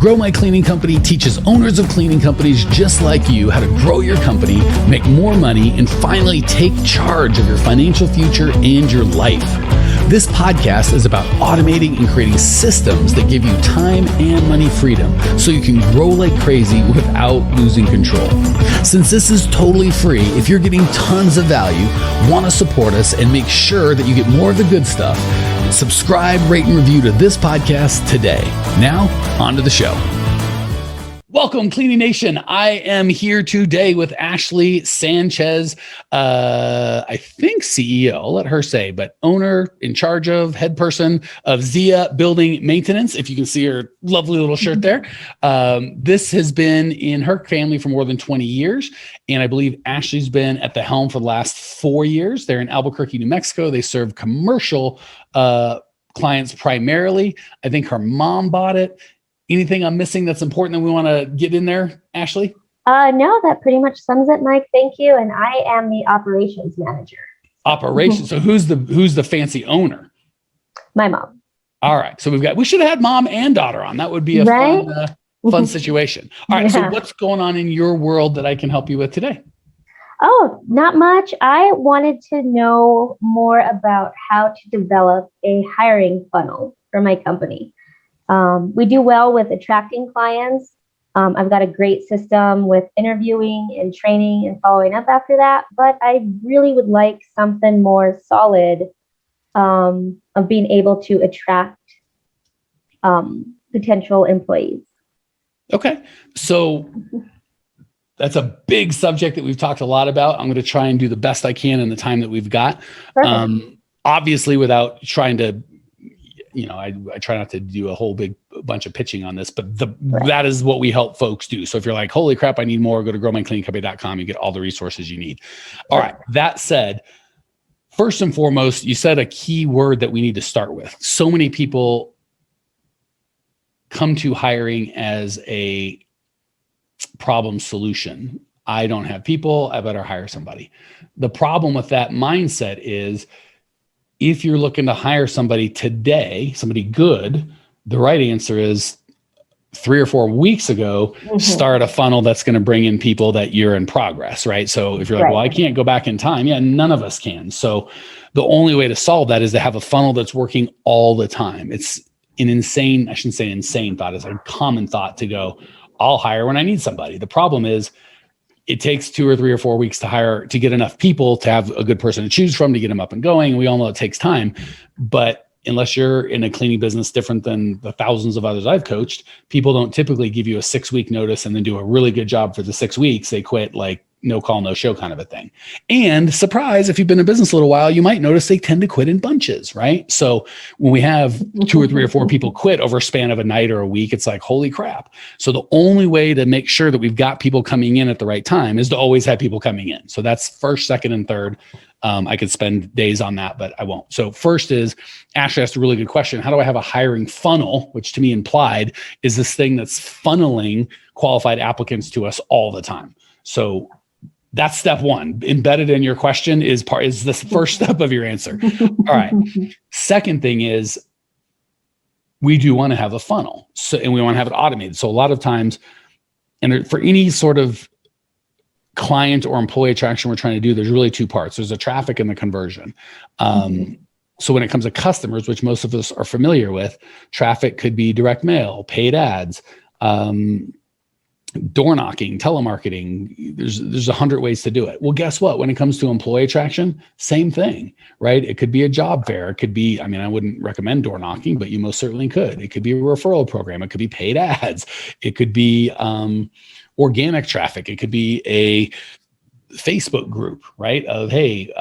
Grow My Cleaning Company teaches owners of cleaning companies just like you how to grow your company, make more money, and finally take charge of your financial future and your life. This podcast is about automating and creating systems that give you time and money freedom so you can grow like crazy without losing control. Since this is totally free, if you're getting tons of value, want to support us and make sure that you get more of the good stuff, subscribe, rate, and review to this podcast today. Now, on to the show. Welcome, Cleaning Nation. I am here today with Ashley Sanchez, I think CEO, I'll let her say, but owner, in charge of, head person of Zia Building Maintenance. If you can see her lovely little shirt there. This has been in her family for more than 20 years. And I believe Ashley's been at the helm for the last 4 years. They're in Albuquerque, New Mexico. They serve commercial clients primarily. I think her mom bought it. Anything I'm missing that's important that we want to get in there, Ashley? No, that pretty much sums it, Mike. Thank you. And I am the operations manager. Operations. So who's the fancy owner? My mom. All right. So we should have had mom and daughter on. That would be a fun situation. All right. Yeah. So what's going on in your world that I can help you with today? Oh, not much. I wanted to know more about how to develop a hiring funnel for my company. We do well with attracting clients. I've got a great system with interviewing and training and following up after that, but I really would like something more solid of being able to attract potential employees. Okay. So that's a big subject that we've talked a lot about. I'm going to try and do the best I can in the time that we've got. Obviously, without trying to I try not to do a whole big bunch of pitching on this, but that is what we help folks do. So if you're like, holy crap, I need more, go to growmycleaningcompany.com. You get all the resources you need. All right. That said, first and foremost, you said a key word that we need to start with. So many people come to hiring as a problem solution. I don't have people. I better hire somebody. The problem with that mindset is, if you're looking to hire somebody today, somebody good, the right answer is 3 or 4 weeks ago, start a funnel that's going to bring in people that you're in progress, right? So if you're like, well, I can't go back in time. Yeah, none of us can. So the only way to solve that is to have a funnel that's working all the time. It's an insane, I shouldn't say insane thought, it's a common thought to go, I'll hire when I need somebody. The problem is, it takes 2 or 3 or 4 weeks to get enough people to have a good person to choose from to get them up and going. We all know it takes time, but unless you're in a cleaning business different than the thousands of others I've coached, people don't typically give you a 6-week notice and then do a really good job for the 6 weeks. They quit like no call, no show kind of a thing. And surprise, if you've been in business a little while, you might notice they tend to quit in bunches, right? So when we have 2 or 3 or 4 people quit over a span of a night or a week, it's like, holy crap. So the only way to make sure that we've got people coming in at the right time is to always have people coming in. So that's first, second, and third. I could spend days on that, but I won't. So first is, Ashley asked a really good question. How do I have a hiring funnel, which to me implied is this thing that's funneling qualified applicants to us all the time. So that's step one. Embedded in your question is this first step of your answer. All right. Second thing is, we do want to have a funnel. So, and we want to have it automated. So a lot of times, and for any sort of client or employee attraction we're trying to do, there's really 2 parts. There's the traffic and the conversion. So when it comes to customers, which most of us are familiar with, traffic could be direct mail, paid ads, door knocking, telemarketing. There's 100 ways to do it. Well, guess what? When it comes to employee attraction, same thing, right? It could be a job fair. It could be, I wouldn't recommend door knocking, but you most certainly could. It could be a referral program. It could be paid ads. It could be organic traffic. It could be a Facebook group, right? Of, hey,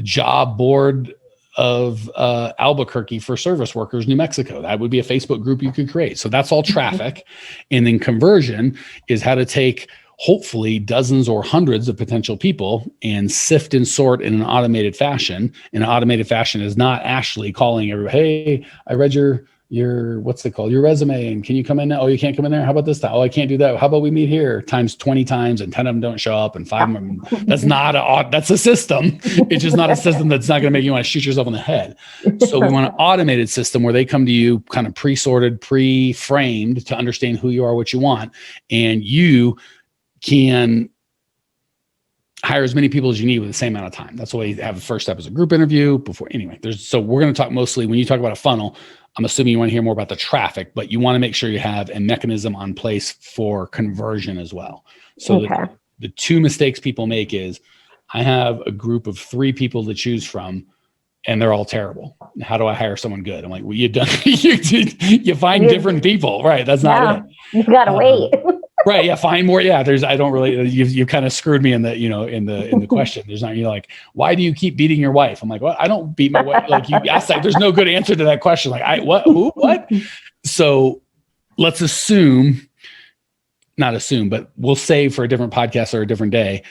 job board of Albuquerque for service workers, New Mexico. That would be a Facebook group you could create. So that's all traffic. And then conversion is how to take hopefully dozens or hundreds of potential people and sift and sort in an automated fashion. And an automated fashion is not Ashley calling everybody, hey, I read your what's it called? Your resume. And can you come in now? Oh, you can't come in there. How about this time? Oh, I can't do that. How about we meet here times 20 times and 10 of them don't show up and 5 of them. That's a system. It's just not a system that's not going to make you want to shoot yourself in the head. So we want an automated system where they come to you kind of pre-sorted, pre-framed to understand who you are, what you want. And you can hire as many people as you need with the same amount of time. That's why you have the first step as a group interview before. Anyway, so we're going to talk mostly when you talk about a funnel. I'm assuming you want to hear more about the traffic, but you want to make sure you have a mechanism on place for conversion as well. So the two mistakes people make is I have a group of 3 people to choose from and they're all terrible. How do I hire someone good? I'm like, well, you find different people, right? That's not it. You've got to wait. Right. Yeah. Find more. Yeah. I don't really, you kind of screwed me in the question. There's not, you're like, why do you keep beating your wife? I'm like, well, I don't beat my wife. Like you asked that. There's no good answer to that question. Like what? So let's not assume, but we'll save for a different podcast or a different day.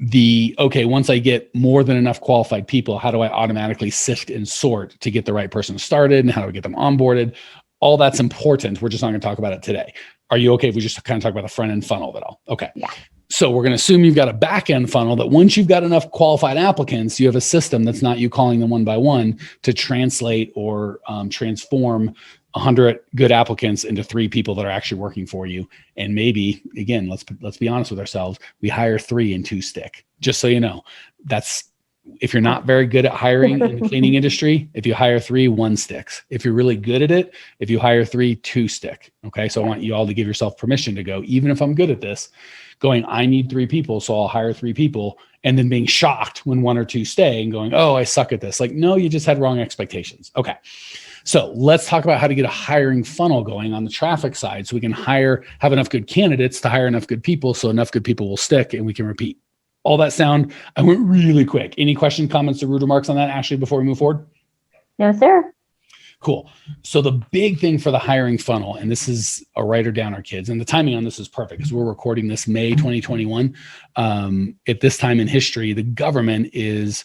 Once I get more than enough qualified people, how do I automatically sift and sort to get the right person started? And how do I get them onboarded? All that's important. We're just not going to talk about it today. Are you okay if we just kind of talk about the front end funnel of it all? Okay. Yeah. So we're going to assume you've got a back end funnel that once you've got enough qualified applicants, you have a system that's not you calling them one by one to translate or transform 100 good applicants into 3 people that are actually working for you. And maybe, again, let's be honest with ourselves. We hire 3 and 2 stick. Just so you know, if you're not very good at hiring in the cleaning industry, if you hire 3, 1 sticks. If you're really good at it, if you hire 3, 2 stick. Okay. So I want you all to give yourself permission to go, even if I'm good at this, going, I need 3 people. So I'll hire 3 people, and then being shocked when 1 or 2 stay and going, oh, I suck at this. Like, no, you just had wrong expectations. Okay. So let's talk about how to get a hiring funnel going on the traffic side so we can have enough good candidates to hire enough good people so enough good people will stick and we can repeat. All that sound, I went really quick. Any questions, comments, or rude remarks on that, Ashley, before we move forward? No, sir. Cool. So the big thing for the hiring funnel, and this is a writer down our kids, and the timing on this is perfect because we're recording this May 2021. At this time in history, the government is,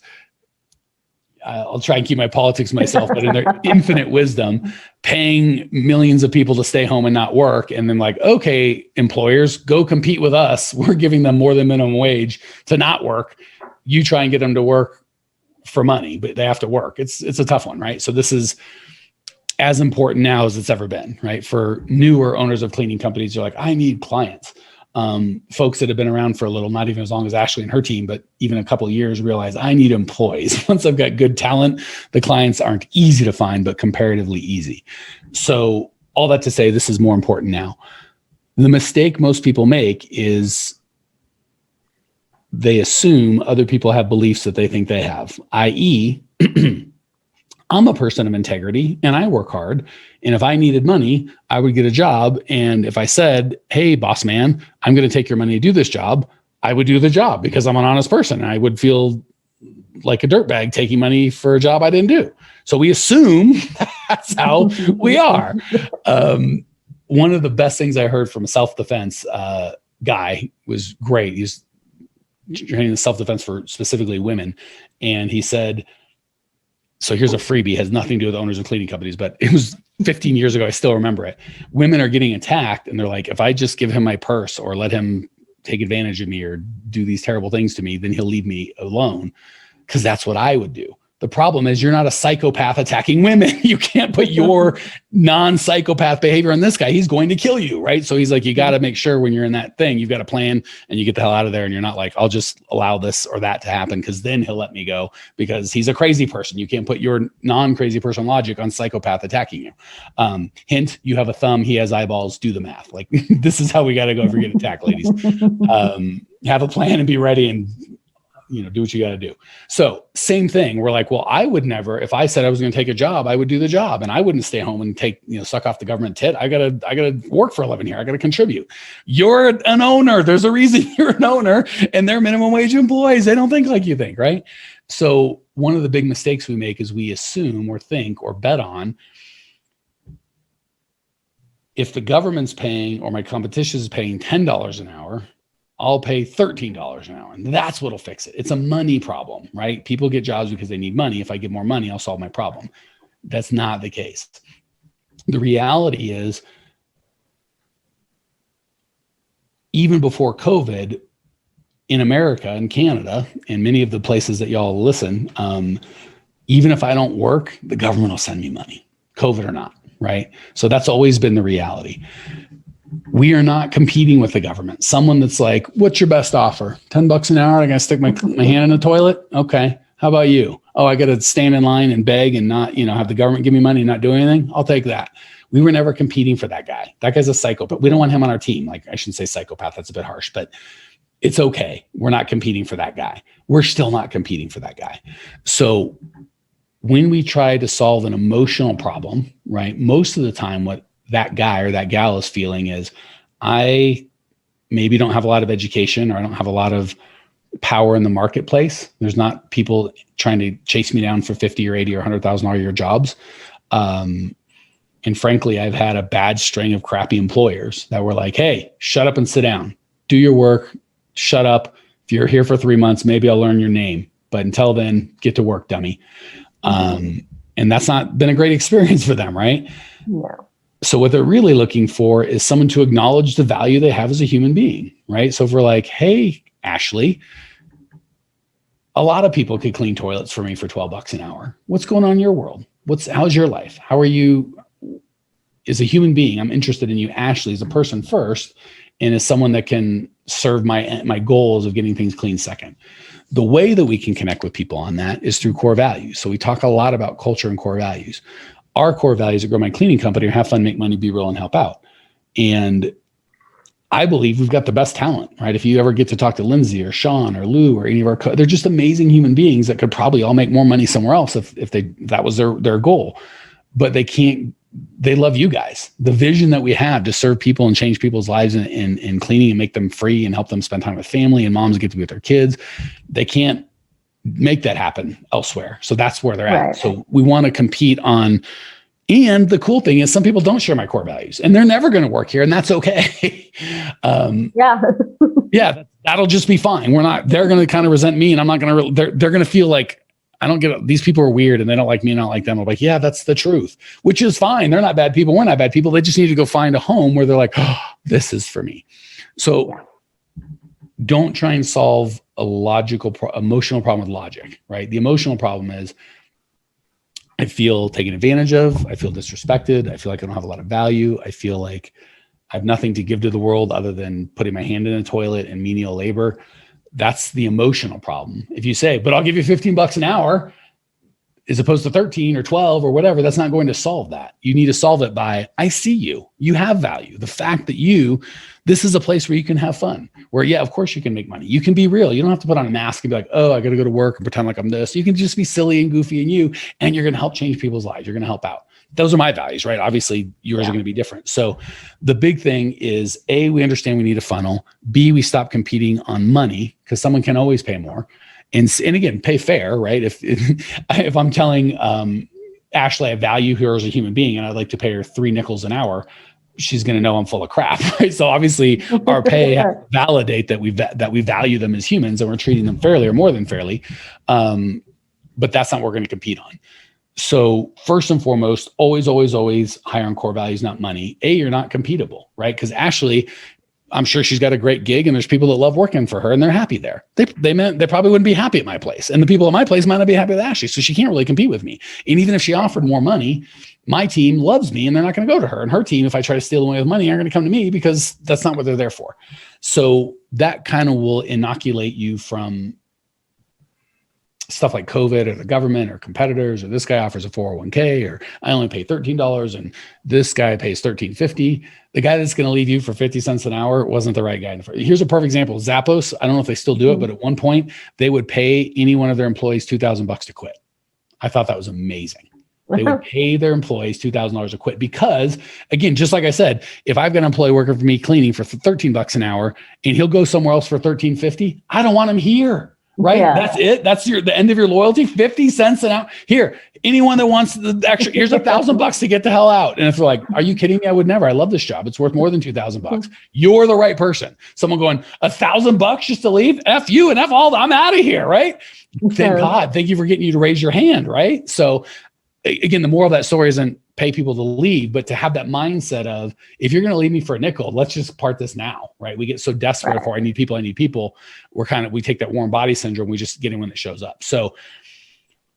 I'll try and keep my politics to myself, but in their infinite wisdom, paying millions of people to stay home and not work. And then like, okay, employers, go compete with us. We're giving them more than minimum wage to not work. You try and get them to work for money, but they have to work. It's a tough one, right? So this is as important now as it's ever been, right? For newer owners of cleaning companies, they're like, I need clients. Folks that have been around for a little, not even as long as Ashley and her team, but even a couple of years, realize I need employees. Once I've got good talent, the clients aren't easy to find, but comparatively easy. So all that to say, this is more important now. The mistake most people make is they assume other people have beliefs that they think they have, i.e., I'm a person of integrity and I work hard. And if I needed money, I would get a job. And if I said, hey, boss man, I'm going to take your money to do this job, I would do the job because I'm an honest person. And I would feel like a dirtbag taking money for a job I didn't do. So we assume that's how we are. One of the best things I heard from a self-defense guy was great. He's training the self-defense for specifically women. And he said, so here's a freebie, has nothing to do with owners of cleaning companies, but it was 15 years ago. I still remember it. Women are getting attacked and they're like, if I just give him my purse or let him take advantage of me or do these terrible things to me, then he'll leave me alone. Because that's what I would do. The problem is you're not a psychopath attacking women. You can't put your non-psychopath behavior on this guy. He's going to kill you, right? So he's like, you got to make sure when you're in that thing, you've got a plan and you get the hell out of there. And you're not like, I'll just allow this or that to happen because then he'll let me go because he's a crazy person. You can't put your non-crazy person logic on psychopath attacking you. Hint, you have a thumb. He has eyeballs. Do the math. Like this is how we got to go if you're getting attacked, ladies. Have a plan and be ready and do what you got to do. So same thing. We're like, well, I would never, if I said I was going to take a job, I would do the job and I wouldn't stay home and take, suck off the government tit. I gotta work for a living here. I gotta contribute. You're an owner. There's a reason you're an owner and they're minimum wage employees. They don't think like you think, right? So one of the big mistakes we make is we assume or think or bet on if the government's paying or my competition is paying $10 an hour, I'll pay $13 an hour. And that's what'll fix it. It's a money problem, right? People get jobs because they need money. If I get more money, I'll solve my problem. That's not the case. the reality is, even before COVID, in America and Canada and many of the places that y'all listen, even if I don't work, the government will send me money, COVID or not, right? So that's always been the reality. We are not competing with the government. Someone that's like, what's your best offer? $10 an hour? I got to stick my hand in the toilet? Okay. How about you? Oh, I got to stand in line and beg and not, have the government give me money and not do anything? I'll take that. We were never competing for that guy. That guy's a psychopath. We don't want him on our team. Like, I shouldn't say psychopath. That's a bit harsh, but it's okay. We're not competing for that guy. We're still not competing for that guy. So when we try to solve an emotional problem, right, most of the time what that guy or that gal is feeling is, I maybe don't have a lot of education, or I don't have a lot of power in the marketplace. There's not people trying to chase me down for 50 or 80 or $100,000 a year jobs. And frankly, I've had a bad string of crappy employers that were like, hey, shut up and sit down, do your work, shut up. If you're here for 3 months, maybe I'll learn your name. But until then, get to work, dummy. And that's not been a great experience for them, right? No. So what they're really looking for is someone to acknowledge the value they have as a human being, right? So if we're like, hey, Ashley, a lot of people could clean toilets for me for $12 an hour. What's going on in your world? How's your life? How are you as a human being? I'm interested in you, Ashley, as a person first, and as someone that can serve my goals of getting things clean second. The way that we can connect with people on that is through core values. So we talk a lot about culture and core values. Our core values at Grow My Cleaning Company are have fun, make money, be real, and help out. And I believe we've got the best talent, right? If you ever get to talk to Lindsay or Sean or Lou or any of our, they're just amazing human beings that could probably all make more money somewhere else if that was their goal. But they love you guys. The vision that we have to serve people and change people's lives in cleaning and make them free and help them spend time with family, and moms get to be with their kids. They can't make that happen elsewhere. So that's where they're at. Right. So we want to compete on. And the cool thing is some people don't share my core values and they're never going to work here, and that's okay. Yeah, that'll just be fine. They're going to kind of resent me, and I'm not going to, they're going to feel like, I don't get, these people are weird and they don't like me and I don't like them. I'm like, yeah, that's the truth, which is fine. They're not bad people. We're not bad people. They just need to go find a home where they're like, oh, this is for me. So don't try and solve a emotional problem with logic, right? The emotional problem is, I feel taken advantage of. I feel disrespected. I feel like I don't have a lot of value. I feel like I have nothing to give to the world other than putting my hand in a toilet and menial labor. That's the emotional problem. If you say, but I'll give you $15 an hour as opposed to 13 or 12 or whatever, that's not going to solve that. You need to solve it by, I see you, you have value. The fact that this is a place where you can have fun, where, yeah, of course you can make money. You can be real. You don't have to put on a mask and be like, oh, I got to go to work and pretend like I'm this. You can just be silly and goofy and you're going to help change people's lives. You're going to help out. Those are my values, right? Obviously yours are going to be different. So the big thing is, A, we understand we need a funnel. B, we stop competing on money because someone can always pay more. And again, pay fair, right? If I'm telling Ashley I value her as a human being and I'd like to pay her 3 nickels an hour, she's going to know I'm full of crap, right? So obviously our pay has to validate that we value them as humans and we're treating them fairly or more than fairly. But that's not what we're going to compete on. So first and foremost, always hire on core values, not money. A, you're not competable, right? Because Ashley, I'm sure she's got a great gig and there's people that love working for her and they're happy there. They probably wouldn't be happy at my place. And the people at my place might not be happy with Ashley. So she can't really compete with me. And even if she offered more money, my team loves me and they're not going to go to her. And her team, if I try to steal away with money, aren't going to come to me because that's not what they're there for. So that kind of will inoculate you from stuff like COVID or the government or competitors, or this guy offers a 401k, or I only pay $13 and this guy pays $13.50. The guy that's going to leave you for 50 cents an hour wasn't the right guy. Here's a perfect example. Zappos. I don't know if they still do it, but at one point they would pay any one of their employees $2,000 to quit. I thought that was amazing. They would pay their employees $2,000 to quit because, again, just like I said, if I've got an employee working for me cleaning for $13 an hour and he'll go somewhere else for $13.50, I don't want him here. Right. Yeah. That's it. That's the end of your loyalty. 50 cents an hour. Here, anyone that wants the extra, here's $1,000 to get the hell out. And if they're like, are you kidding me? I would never. I love this job. It's worth more than $2,000. You're the right person. Someone going $1,000 just to leave. F you and F all. I'm out of here. Right. Thank God. Thank you for getting you to raise your hand. Right. So again, the moral of that story isn't pay people to leave, but to have that mindset of, if you're going to leave me for a nickel, let's just part this now, right? We get so desperate for I need people. We take that warm body syndrome. We just get in when it shows up. So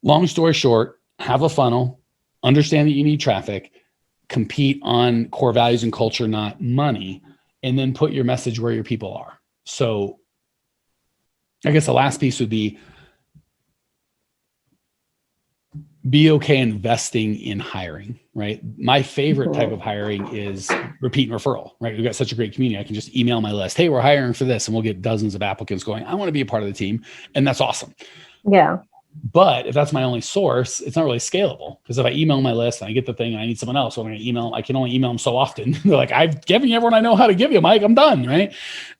long story short, have a funnel, understand that you need traffic, compete on core values and culture, not money, and then put your message where your people are. So I guess the last piece would be okay investing in hiring, right? My favorite type of hiring is repeat and referral, right? We've got such a great community. I can just email my list. Hey, we're hiring for this. And we'll get dozens of applicants going, I want to be a part of the team. And that's awesome. Yeah. But if that's my only source, it's not really scalable, because if I email my list and I get the thing and I need someone else, so I'm going to email them. I can only email them so often. They're like, I've given you everyone I know how to give you, Mike. I'm done, right?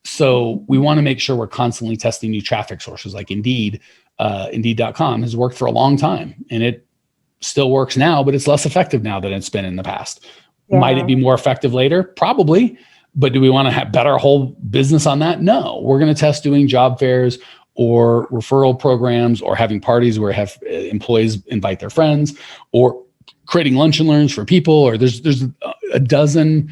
So we want to make sure we're constantly testing new traffic sources, like Indeed. Indeed.com has worked for a long time, and it still works now, but it's less effective now than it's been in the past. Yeah. Might it be more effective later? Probably. But do we want to have bet our whole business on that? No. We're going to test doing job fairs or referral programs, or having parties where have employees invite their friends, or creating lunch and learns for people, or there's a dozen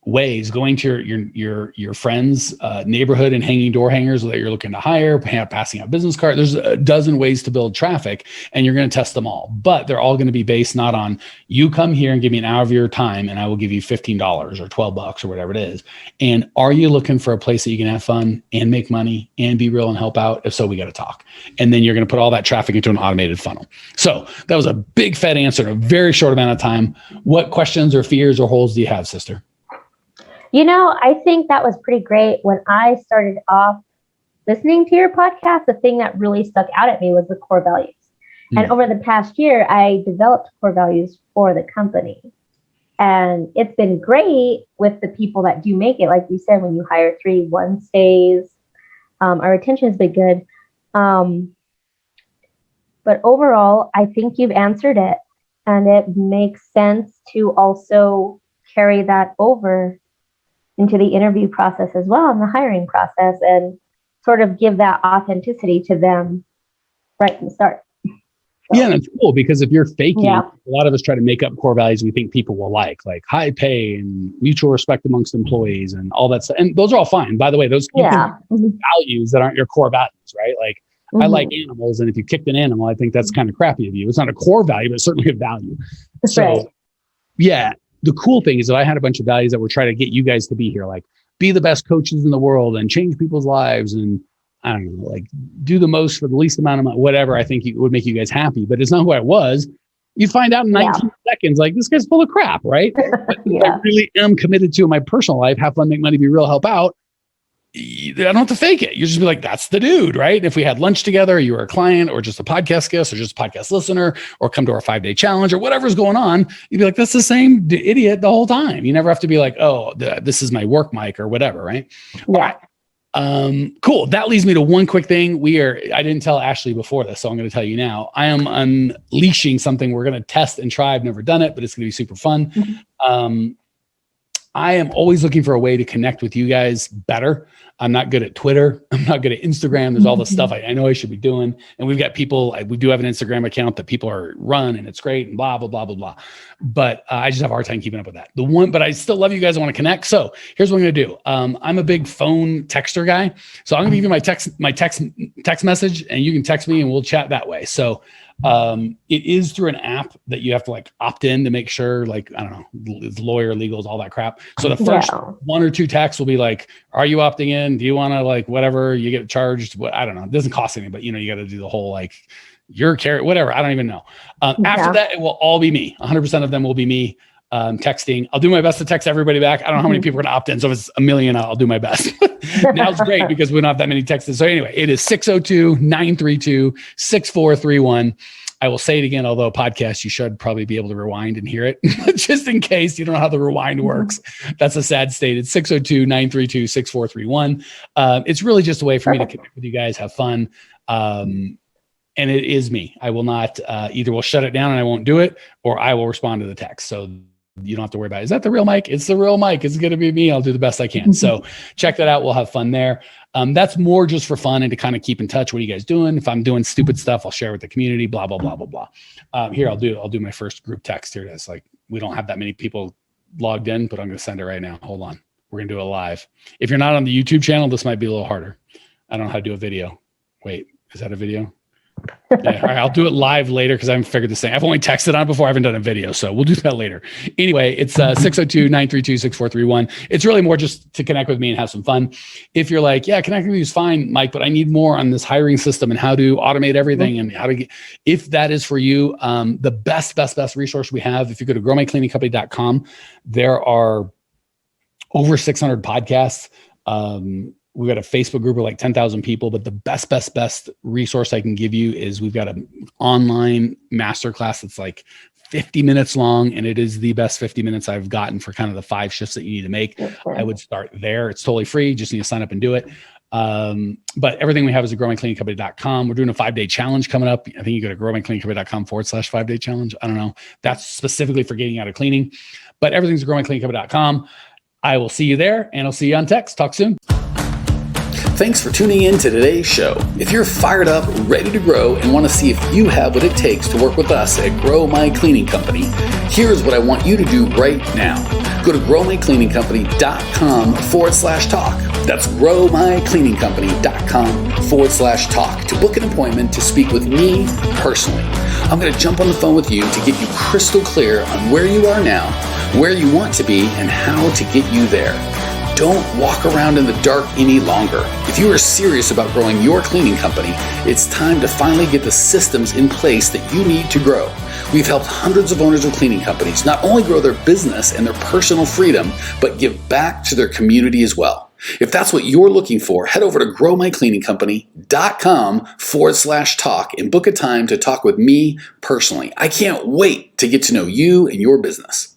ways, going to your friends' neighborhood and hanging door hangers that you're looking to hire, passing out business cards. There's a dozen ways to build traffic, and you're going to test them all. But they're all going to be based not on, you come here and give me an hour of your time and I will give you $15 or $12 or whatever it is. And are you looking for a place that you can have fun and make money and be real and help out? If so, we got to talk. And then you're going to put all that traffic into an automated funnel. So that was a big fat answer in a very short amount of time. What questions or fears or holes do you have, sister? I think that was pretty great. When I started off listening to your podcast, the thing that really stuck out at me was the core values. And over the past year, I developed core values for the company. And it's been great with the people that do make it. Like you said, when you hire 3, 1 stays. Our retention has been good. But overall, I think you've answered it. And it makes sense to also carry that over into the interview process as well, and the hiring process, and sort of give that authenticity to them right from the start. So, yeah, that's cool, because if you're faking, a lot of us try to make up core values we think people will like high pay and mutual respect amongst employees and all that stuff. And those are all fine. By the way, those values that aren't your core values, right? Like, I like animals, and if you kicked an animal, I think that's kind of crappy of you. It's not a core value, but certainly a value. That's right. Yeah. The cool thing is that I had a bunch of values that were trying to get you guys to be here, like be the best coaches in the world and change people's lives. And I don't know, like do the most for the least amount of money, whatever I think would make you guys happy. But it's not who I was. You'd find out in 19 seconds, like, this guy's full of crap, right? But I really am committed to in my personal life, have fun, make money, be real, help out. I don't have to fake it. You just be like, that's the dude, right? And if we had lunch together, you were a client or just a podcast guest or just a podcast listener, or come to our 5-day challenge or whatever's going on, you'd be like, that's the same idiot the whole time. You never have to be like, oh, this is my work mic or whatever, right? Yeah. Cool. That leads me to one quick thing. I didn't tell Ashley before this, so I'm going to tell you now. I am unleashing something we're going to test and try. I've never done it, but it's going to be super fun. I am always looking for a way to connect with you guys better. I'm not good at Twitter. I'm not good at Instagram. There's all this stuff I know I should be doing. And we've got people, we do have an Instagram account that people run, and it's great and blah, blah, blah, blah, blah. But I just have a hard time keeping up with that. But I still love you guys. I want to connect. So here's what I'm going to do. I'm a big phone texter guy. So I'm going to give you my text message, and you can text me and we'll chat that way. So it is through an app that you have to opt in to make sure, I don't know, it's lawyer, legals, all that crap. So the first 1 or 2 texts will be like, are you opting in? Do you want to whatever, you get charged? I don't know. It doesn't cost anything, but you got to do the whole your carrot, whatever. I don't even know. After that, it will all be me. 100% of them will be me texting. I'll do my best to text everybody back. I don't know how many people are going to opt in. So if it's 1 million, I'll do my best. Now it's great because we don't have that many texts. So anyway, it is 602-932-6431. I will say it again, although podcast, you should probably be able to rewind and hear it just in case you don't know how the rewind works. That's a sad state. It's 602-932-6431. It's really just a way for me to connect with you guys, have fun. And it is me. I will not, either we'll shut it down and I won't do it, or I will respond to the text. So you don't have to worry about, is that the real mic? It's the real mic. It's going to be me. I'll do the best I can. So check that out. We'll have fun there. That's more just for fun and to kind of keep in touch. What are you guys doing? If I'm doing stupid stuff, I'll share with the community, blah, blah, blah, blah, blah. Here, I'll do my first group text. Here it is. Like, we don't have that many people logged in, but I'm going to send it right now. Hold on. We're going to do it live. If you're not on the YouTube channel, this might be a little harder. I don't know how to do a video. Wait, is that a video? Yeah, all right, I'll do it live later because I haven't figured this thing. I've only texted on it before. I haven't done a video, so we'll do that later. Anyway, it's 602-932-6431. It's really more just to connect with me and have some fun. If you're like, yeah, connecting with you is fine, Mike, but I need more on this hiring system and how to automate everything and how to get, if that is for you, the best resource we have, if you go to growmycleaningcompany.com, there are over 600 podcasts. We've got a Facebook group of like 10,000 people, but the best resource I can give you is we've got an online masterclass that's like 50 minutes long, and it is the best 50 minutes I've gotten for kind of the 5 shifts that you need to make. I would start there. It's totally free. You just need to sign up and do it. But everything we have is at growmycleaningcompany.com. We're doing a 5-day challenge coming up. I think you go to growmycleaningcompany.com/5-day challenge. I don't know. That's specifically for getting out of cleaning, but everything's at growmycleaningcompany.com. I will see you there, and I'll see you on text. Talk soon. Thanks for tuning in to today's show. If you're fired up, ready to grow, and want to see if you have what it takes to work with us at Grow My Cleaning Company, here's what I want you to do right now. Go to growmycleaningcompany.com/talk. That's growmycleaningcompany.com/talk to book an appointment to speak with me personally. I'm going to jump on the phone with you to get you crystal clear on where you are now, where you want to be, and how to get you there. Don't walk around in the dark any longer. If you are serious about growing your cleaning company, it's time to finally get the systems in place that you need to grow. We've helped hundreds of owners of cleaning companies not only grow their business and their personal freedom, but give back to their community as well. If that's what you're looking for, head over to growmycleaningcompany.com/talk and book a time to talk with me personally. I can't wait to get to know you and your business.